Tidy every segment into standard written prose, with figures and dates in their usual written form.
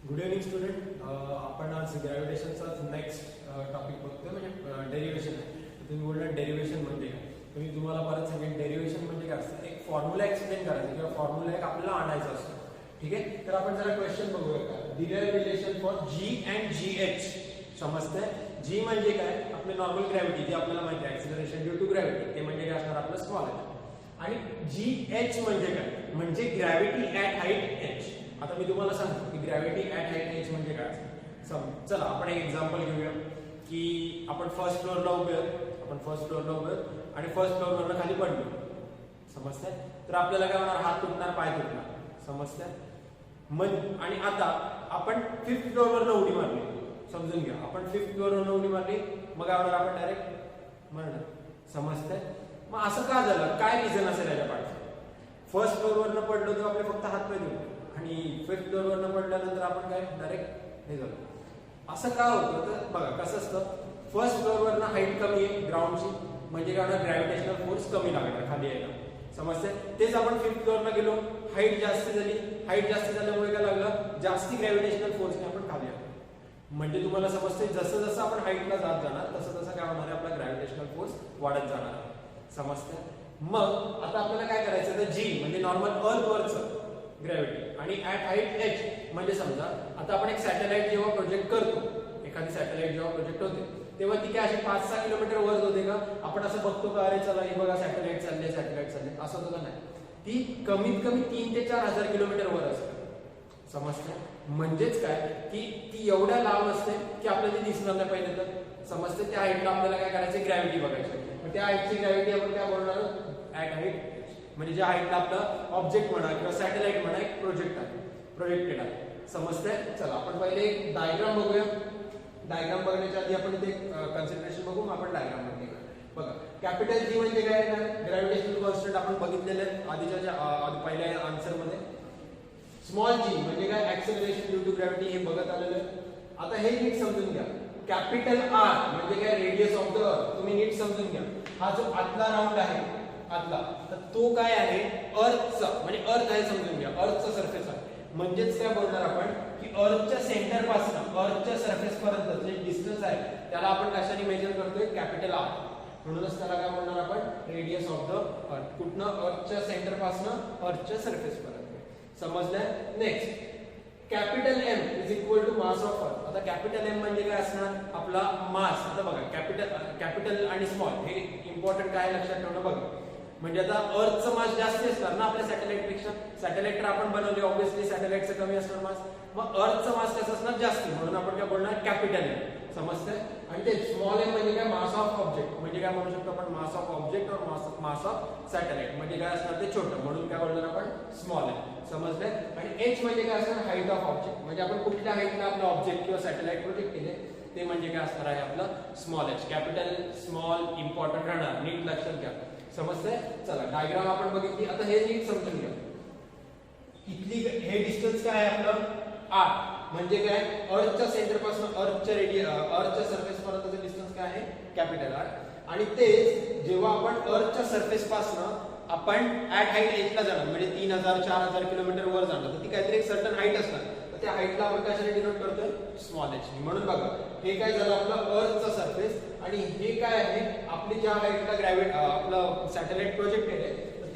Good evening student. आपण आज ग्रॅव्हिटेशनचा next topic बघतोय, म्हणजे डेरिव्हेशन आहे. तुम्ही बोलला डेरिव्हेशन म्हणजे काय, तर मी तुम्हाला परत सांगेन डेरिव्हेशन म्हणजे काय असतं. एक फॉर्म्युला एक्सप्लेन करायचा किंवा फॉर्म्युला एक आपल्याला आणायचा असतो. ठीक आहे, तर आपण जरा क्वेश्चन बघूया का. Derive relation for G and G H. समजतंय? जी म्हणजे काय, आपले नॉर्मल ग्रॅव्हिटी जी आपल्याला माहिती आहे, ऍक्सिलरेशन ड्यू टू ग्रॅव्हिटी, ते म्हणजे काय असणार आपलं स्मॉल एच. आणि जी एच म्हणजे काय, म्हणजे ग्रॅव्हिटी ऍट हाईट एच. आता मी तुम्हाला सांगतो की ग्रॅव्हिटी ऍट हाईट एच म्हणजे काय. चला आपण एक एक्झाम्पल घेऊया की आपण फर्स्ट फ्लोअरला उभे आणि फर्स्ट फ्लोअरवरनं खाली पडलो. समजतंय? तर आपल्याला काय होणार, हात तुटणार, पाय तुटणार. समजतंय? आणि आता आपण फिफ्थ फ्लोअरवरनं उडी मारली. समजून घ्या, आपण फिफ्थ फ्लोअरवरनं उडी मारली, मग काय होणार, आपण डायरेक्ट मरणार. समजतंय? मग असं का झालं, काय रिझन असेल याच्या पाठचं. फर्स्ट फ्लोअरवरनं पडलो तर आपले फक्त हात पाय दुखले, आणि फिफ्थ फ्लोअरवरनं पडल्यानंतर आपण काय डायरेक्ट हे झालं. असं का होतं, तर बघा कसं असतं. फर्स्ट फ्लोअरवरनं हाईट कमी आहे ग्राउंडची, म्हणजे काय होणार, ग्रॅव्हिटेशनल फोर्स कमी लागणार खाली यायला. समजतंय? तेच आपण फिफ्थ फ्लोअरला गेलो, हाईट जास्त झाली, हाईट जास्त झाल्यामुळे काय लागलं, जास्ती ग्रॅव्हिटेशनल फोर्सने आपण खाली आलो. म्हणजे तुम्हाला समजतंय, जसं जसं आपण हाईटला जात जाणार तसं तसं काय होणार आहे, आपला ग्रॅव्हिटेशनल फोर्स वाढत जाणार आहे. समजतंय? मग आता आपल्याला काय करायचं, तर जी म्हणजे नॉर्मल अर्थवरचं ग्रॅव्हिटी आणि ऍट हाईट एच म्हणजे समजा आता आपण एक सॅटेलाइट जेव्हा प्रोजेक्ट करतो, एखादी सॅटेलाइट जेव्हा प्रोजेक्ट होते तेव्हा ती काय अशी 5-6 किलोमीटर वर होते का. आपण असं बघतो का, अरे चला हे बघा सॅटेलाइट चालले असं होतं का, नाही. ती कमीत कमी 3 ते 4 हजार किलोमीटर वर असते. समजतंय? म्हणजेच काय की ती एवढ्या लांब असते की आपल्याला ती दिसणार नाही पहिले तर. समजते? त्या हाईटला आपल्याला काय करायचं, ग्रॅव्हिटी बघायची. मग त्या हाईटची ग्रॅव्हिटी आपण काय बोलणार, ऍट हाईट म्हणजे ज्या हाईटला आपलं ऑब्जेक्ट म्हणा किंवा सॅटेलाइट म्हणा एक प्रोजेक्टेड आहे. समजतंय? चला आपण पहिले एक डायग्राम बघूया. डायग्राम बघण्याच्या आधी आपण इथे कन्सिडरेशन बघू, मग आपण डायग्राम बघूया. बघा, कॅपिटल जी म्हणजे काय, ग्रॅव्हिटेशनल कॉन्स्टंट आपण बघितलेले आधीच्या पहिल्या आन्सर मध्ये. स्मॉल जी म्हणजे काय, ऍक्सेलरेशन ड्यू टू ग्रॅव्हिटी, हे बघत आलेलं आहे. आता हे नीट समजून घ्या. कॅपिटल आर म्हणजे काय, रेडियस ऑफ द अर्थ. तुम्ही नीट समजून घ्या, हा जो आतला राऊंड आहे आतला, तर तो काय आहे, अर्थचा म्हणजे अर्थ आहे. समजून घ्या, अर्थचा सरफेस आहे. म्हणजेच काय बोलणार आपण की अर्थच्या सेंटर पासून अर्थच्या सरफेस पर्यंत जे डिस्टन्स आहे त्याला आपण कशाने मेजर करतोय, कॅपिटल आर. म्हणूनच त्याला काय म्हणणार आपण, रेडियस ऑफ द अर्थ. कुठनं, अर्थच्या सेंटर पासून अर्थच्या सरफेस पर्यंत. समजलंय? Next, capital M is equal to mass of earth. आता कॅपिटल एम म्हणजे काय असणार, आपला मास. आता बघा, कॅपिटल आणि स्मॉल हे इम्पॉर्टंट काय लक्षात ठेवणं. बघा, म्हणजे आता अर्थचं मास जास्त असणार ना आपल्या सॅटेलाइट पेक्षा. सॅटेलाइट तर आपण बनवले, ऑब्व्हियसली सॅटेलाइटचं कमी असणार मास. मग अर्थचं मास कसं असणार, जास्त. म्हणून आपण काय बोलणार, कॅपिटल एम. समजतंय? आणि ते स्मॉल एम म्हणजे काय, मास ऑफ ऑब्जेक्ट. म्हणजे काय म्हणू शकतो आपण, मास ऑफ ऑब्जेक्ट और मास ऑफ सॅटेलाइट म्हणजे काय असणार, ते छोटं. म्हणून काय बोलणार आपण, स्मॉल एम. समजलंय? आणि एच म्हणजे काय असणार, हाईट ऑफ ऑब्जेक्ट. म्हणजे आपण कुठल्या हाईटला आपलं ऑब्जेक्ट किंवा सॅटेलाइट प्रोजेक्ट केले ते म्हणजे काय असणार आहे आपलं small H. Capital small important राहणार, नीट लक्षात घ्या. समजतंय? चला डायग्राम आपण बघितली. आता हे नीट समजून घ्या. इथली हे डिस्टन्स काय आहे आपलं, आर. म्हणजे काय, अर्थच्या सेंटर पासून अर्थच्या सरफेस पर्यंतचं डिस्टन्स काय आहे, कॅपिटल आर. आणि तेच जेव्हा आपण अर्थच्या सरफेस पासून आपण ऍट हाईट एचला जाणार, म्हणजे 3000-4000 किलोमीटर वर जाणार, तर ती काहीतरी एक सर्टन हाईट असणार. तर त्या हाईटला आपण कशाने डिनोट करतोय, स्मॉल एच. म्हणून बघा, हे काय झालं आपलं अर्थचा सरफेस, आणि हे काय आहे, आपली ज्या हाईटला आपलं सॅटेलाइट प्रोजेक्ट केले तर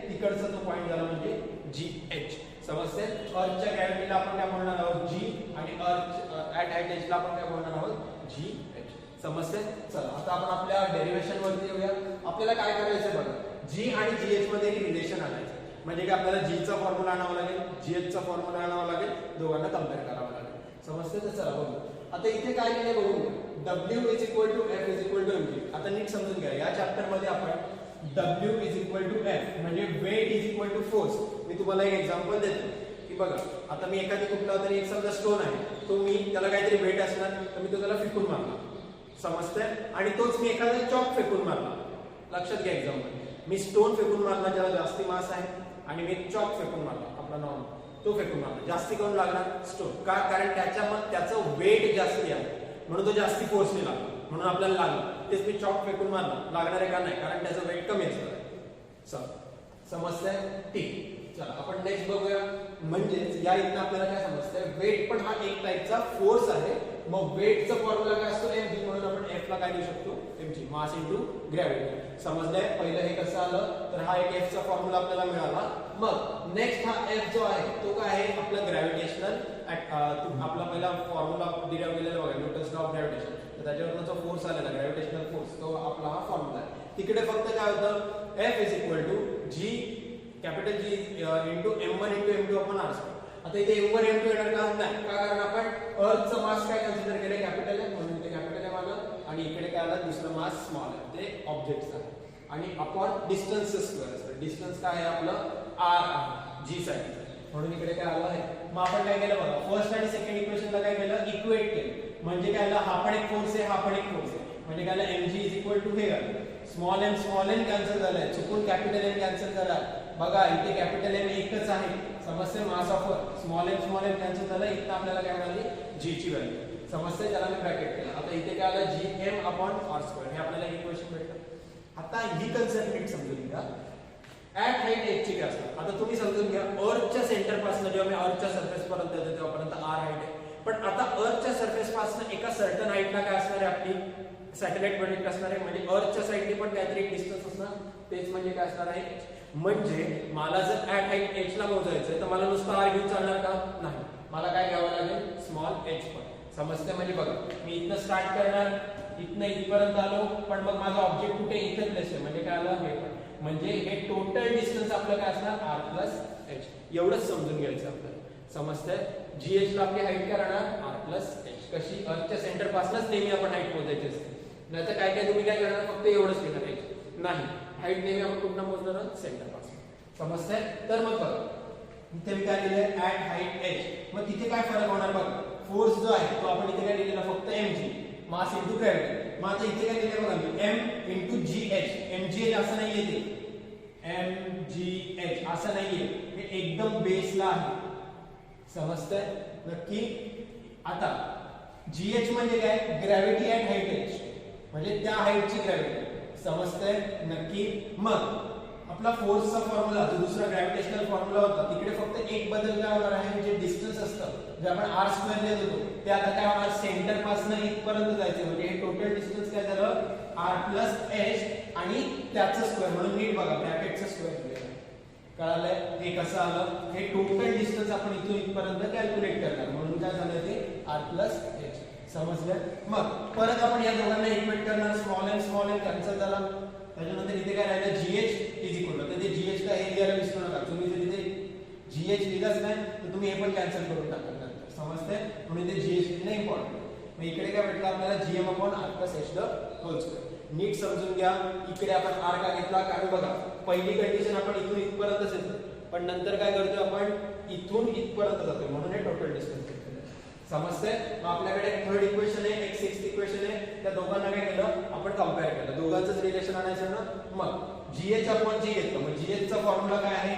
तिकडचा तो पॉईंट झाला म्हणजे जी एच. समजते? अर्थच्या ग्रॅव्हिटीला आपण काय म्हणणार आहोत, जी, आणि अर्थ ऍट हाईट एचला आपण काय म्हणणार आहोत, जी एच. समजते? चला आता आपण आपल्या डेरिव्हेशन वरती येऊया. आपल्याला काय करायचं बघा, जी आणि जी एच मध्ये रिलेशन आणायचं. म्हणजे काय, आपल्याला जी चा फॉर्म्युला आणावा लागेल, जी एच चा फॉर्म्युला आणावा लागेल, दोघांना कंपेअर करावं लागेल. समजते? तर चला बघू. आता इथे काय लिहिले बघू, W is equal to F is equal to mg. आता नीट समजून घ्या, या चॅप्टर मध्ये आपण W is equal to F म्हणजे weight is equal to force. मी तुम्हाला एक एक्झाम्पल देतो की बघा, आता मी एखादी कुठला तरी एक समजा स्टोन आहे, तो मी त्याला काहीतरी वेट असणार, तर मी तो त्याला फेकून मारला. समजतंय? आणि तोच मी एखादा चॉक फेकून मारला. लक्षात घ्या एक्झाम्पल, मी स्टोन फेकून मारला ज्याला जास्ती मास आहे, आणि मी चॉक फेकून मारला आपला नॉर्मल, तो फेकून मारला. जास्ती करून लागणार स्टोन का, कारण त्याचं वेट जास्ती आहे, म्हणून तो जास्ती फोर्सने लागला, म्हणून आपल्याला लागला. तेच मी चॉक फेकून मारला, लागणार आहे का, नाही, कारण त्याचं वेट कमी असणार. समजतंय? ठीक. चला आपण नेक्स्ट बघूया. म्हणजेच या इथं आपल्याला काय समजतंय, वेट पण हा एक टाइपचा फोर्स आहे. मग वेटचा फॉर्म्युला काय असतो, mg, म्हणून आपण f ला काय लिहू शकतो, mg, मास इनटू ग्रॅव्हिटी. समजलंय पहिलं हे कसं आलं, तर हा एक f चा फॉर्म्युला आपल्याला मिळाला. मग नेक्स्ट हा f जो आहे तो काय आहे, आपला ग्रॅव्हिटेशनल आपला पहिला फॉर्म्युला डिराइव्ह केलेला बघा, न्यूटन्स लॉ ऑफ ग्रॅव्हिटेशन. तर त्याच्यावरून जो फोर्स आलेला ग्रॅव्हिटेशनल फोर्स, तो आपला हा फॉर्म्युला आहे. तिकडे फक्त काय होतं, f is equal to g capital G into m1 into m2 upon r². आता इथे m1 m2 येणार का नाही, का कारण आपण अर्थचं मास काय कन्सिडर केलं, कॅपिटल आहे, म्हणून इथे कॅपिटल आहे आलं. आणि इकडे काय आलं, दुसरं मास स्मॉल आहे, ते ऑब्जेक्ट्स आहे. आणि अपॉन डिस्टन्स स्क्वेअर असतं. डिस्टन्स काय आहे आपलं, r आहे g साठी, म्हणून इकडे काय आलं आहे. मग आपण काय केलं बघा, फर्स्ट आणि सेकंड इक्वेशनला काय केलं, इक्वेट केलं. म्हणजे काय आलं, हा पण एक फोर्स आहे, हा पण एक फोर्स आहे. म्हणजे काय आलं, mg इज इक्वल टू हे आलं, स्मॉल m कॅन्सल झालंय, चुकून कॅपिटल M कॅन्सल झाला. बघा इथे कॅपिटल M एकच आहे, समजते, mass of small m cancel झालं. इथं आपल्याला काय मिळाली, g ची व्हॅल्यू, समजते, त्याला मी ब्रॅकेट केलं. आता इथे काय आलं, gm अपॉन r², हे आपल्याला इक्वेशन भेटलं. आता ही कन्सेप्ट नीट समजून घ्या, ऍट हाईट h ची काय असतं. आता तुम्ही समजून घ्या, अर्थच्या सेंटर पासून जेव्हा मी अर्थच्या सरफेस पर्यंत येतो तेव्हापर्यंत r हाईट आहे. पण आता अर्थच्या सरफेस पासून एका सर्टन हाईटला काय असणार आहे, आपली सॅटेलाइट प्रोजेक्ट असणार आहे. म्हणजे अर्थच्या साईडने पण काहीतरी एक डिस्टन्स असणार, तेच म्हणजे काय असणार आहे, म्हणजे मला जर ऍट हाईट h ला मोजायचं तर मला नुसतं r घेऊन चालणार का, नाही, मला काय घ्यावं लागेल, स्मॉल h पण. समजते, म्हणजे बघा मी इथनं स्टार्ट करणार, इथनं इथपर्यंत आलो, पण मग माझा ऑब्जेक्ट कुठे, इथे प्लेस आहे, म्हणजे काय आलं, हे पण. म्हणजे हे टोटल डिस्टन्स आपलं काय असणार, r प्लस h. एवढंच समजून घ्यायचं आपल्याला. समजतंय, gh ला आपली हाईट काय राहणार, r प्लस h. कशी, अर्थच्या सेंटर पासूनच नेहमी आपण हाईट मोजायची असते. नाहीतर काय काय तुम्ही काय करणार, फक्त एवढंच लिहिणार h नाही, हाईट नेहमी आपण कुठनं मोजणार, सेंटर पासून. समजतंय, तर मग बघा इथे मी काय लिहिलंय, ऍट हाईट h. मग तिथे काय फरक होणार बघा, फोर्स जो आहे तो आपण इथे काय लिहिलेला, फक्त mg, मास इनटू ग्रॅव्हिटी. मग आता इथे काय लिहिलंय बघा मी, m इंटू gh. mgh असं नाहीये, ते mgh असं नाहीये, हे एकदम बेसला आहे. समजतंय नक्की. आता gh म्हणजे काय, ग्रॅव्हिटी ऍट हाईट h, म्हणजे त्या हाईटची ग्रॅव्हिटी. समजतंय नक्की. मग आपला फोर्सचा फॉर्म्युला, जो दुसरा ग्रॅव्हिटेशनल फॉर्म्युला होता, तिकडे फक्त एक बदल काय होणार आहे, जे डिस्टन्स असतं, जे आपण r² लिहित होतो, ते आता काय होणार, सेंटर पासून इथपर्यंत जायचं. म्हणजे हे टोटल डिस्टन्स काय झालं, r प्लस h आणि त्याचं स्क्वेअर, म्हणून नीट बघा ब्रॅकेटचं स्क्वेअर लिहिलं. कळालंय, हे कसं आलं, हे टोटल डिस्टन्स आपण इथून इथपर्यंत कॅल्क्युलेट करणार, म्हणून काय झालं ते r प्लस h. समजलं. मग परत आपण या दोघांना इक्वेट करणार, स्मॉल m कॅन्सल झाला. त्याच्यानंतर इथे काय राहिलं, gh इज इक्वल टू, ते gh ला हे लिहायला विसरू नका. तुम्ही जर इथे gh लिहिलाच नाही तर तुम्ही हे पण कॅन्सल करून टाका नंतर. समजतंय, म्हणून इथे gh लिहिणं इम्पॉर्टंट. मग इकडे काय भेटलं आपल्याला, gm upon r plus h the whole square. नीट समजून घ्या, इकडे आपण r का घेतला, कारण बघा पहिली कंडिशन आपण इथून इथपर्यंतच येतो, पण नंतर काय करतो आपण, इथून इथपर्यंत जातो, म्हणून हे टोटल डिस्टन्स. समजतंय. मग आपल्याकडे थर्ड इक्वेशन आहे, एक सिक्स्थ इक्वेशन आहे, त्या दोघांना काय केलं, आपण कंपेअर केलं, दोघांचंच रिलेशन आणायचं ना. मग gh अपॉन g घेतलं. मग gh चा फॉर्म्युला काय आहे,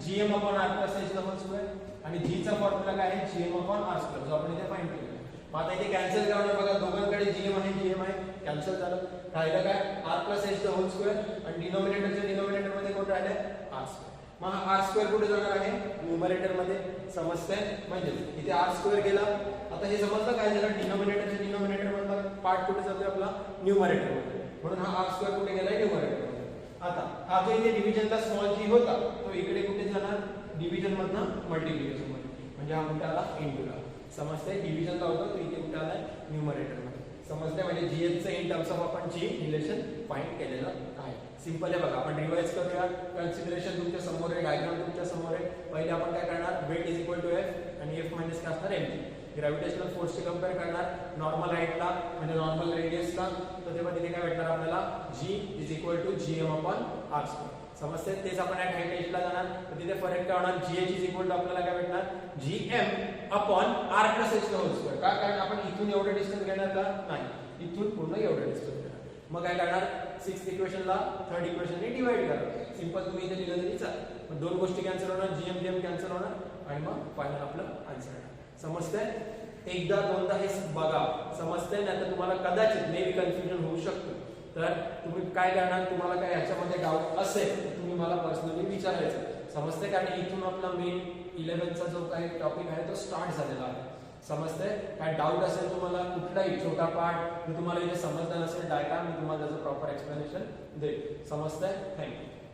gm upon r plus h the whole square. आणि g चा फॉर्म्युला काय आहे, gm अपॉन r², जो आपण इथे फाइंड केला. मग आता इथे कॅन्सल काय होणार बघा, दोघांकडे gm आहे, कॅन्सल झालं. राहिलं काय, r plus h the whole square. आणि डिनोमिनेटरच्या डिनोमिनेटर मध्ये कोण राहिलंय, r². मग हा r² कुठे जाणार आहे, न्यूमरेटर मध्ये. समजतंय, म्हणजे इथे r² गेला. आता हे समजलं काय झालं, डिनोमिनेटरच्या डिनोमिनेटर मधला पार्ट कुठे जातोय आपला, न्यूमरेटर मध्ये, म्हणून हा r² कुठे गेलाय, न्यूमरेटर मध्ये. आता हा जो इथे डिव्हिजनला स्मॉल g होता, तो इकडे कुठे जाणार, डिव्हिजन मधनं मल्टिप्लिकेशन मध्ये, म्हणजे हा कुठे आला, इंटूला. समजतंय, डिव्हिजनला होता तो इथे कुठे आलाय, न्यूमरेटर मध्ये. समजतंय, म्हणजे gh चं इन टर्म्स ऑफ आपण g रिलेशन फाइंड केलेलं आहे. सिंपल आहे बघा. आपण रिवाइज करूया. कन्सिडरेशन तुमच्या समोर आहे, डायग्राम तुमच्या समोर आहे. पहिले आपण काय करणार, weight is equal to f आणि f मायनस काय असणार, mg. ग्रॅव्हिटेशनल फोर्सची कंपेअर करणार नॉर्मल हाईटला, म्हणजे नॉर्मल रेडियसला. तर तेव्हा तिथे काय भेटणार आपल्याला, g is equal to gm upon r². समजते, तेच आपण ऍट हाईट h ला जाणार, तर तिथे फरक काय होणार, gh इज इक्वल टू आपल्याला काय भेटणार, gm upon r plus h the whole square. का, कारण आपण इथून एवढं डिस्टन्स घेणार का, नाही, इथून पूर्ण एवढं डिस्टन्स घेणार. मग काय करणार, सिक्स्थ इक्वेशनला थर्ड इक्वेशनने डिवाइड करा. सिंपल तुम्ही इथे लिहिलं तरी चालेल. मग दोन गोष्टी कॅन्सल होणार, gm कॅन्सल होणार आणि मग फायनल आपलं आन्सर येणार. समजतंय, एकदा दोनदा हे बघा. समजतंय, नाही तर तुम्हाला कदाचित मे बी कन्फ्युजन होऊ शकतं. तर तुम्ही काय करणार, तुम्हाला काय याच्यामध्ये डाऊट असेल तर तुम्ही मला पर्सनली विचारायचं. समजते? कारण इथून आपला मेन 11चा जो काही टॉपिक आहे तो स्टार्ट झालेला आहे. समजते? काय डाऊट असेल तुम्हाला कुठलाही छोटा पार्ट तुम्हाला इथे समजला नसेल डाटा, मी तुम्हाला त्याचं प्रॉपर एक्सप्लेनेशन देईल. समजतंय? थँक्यू.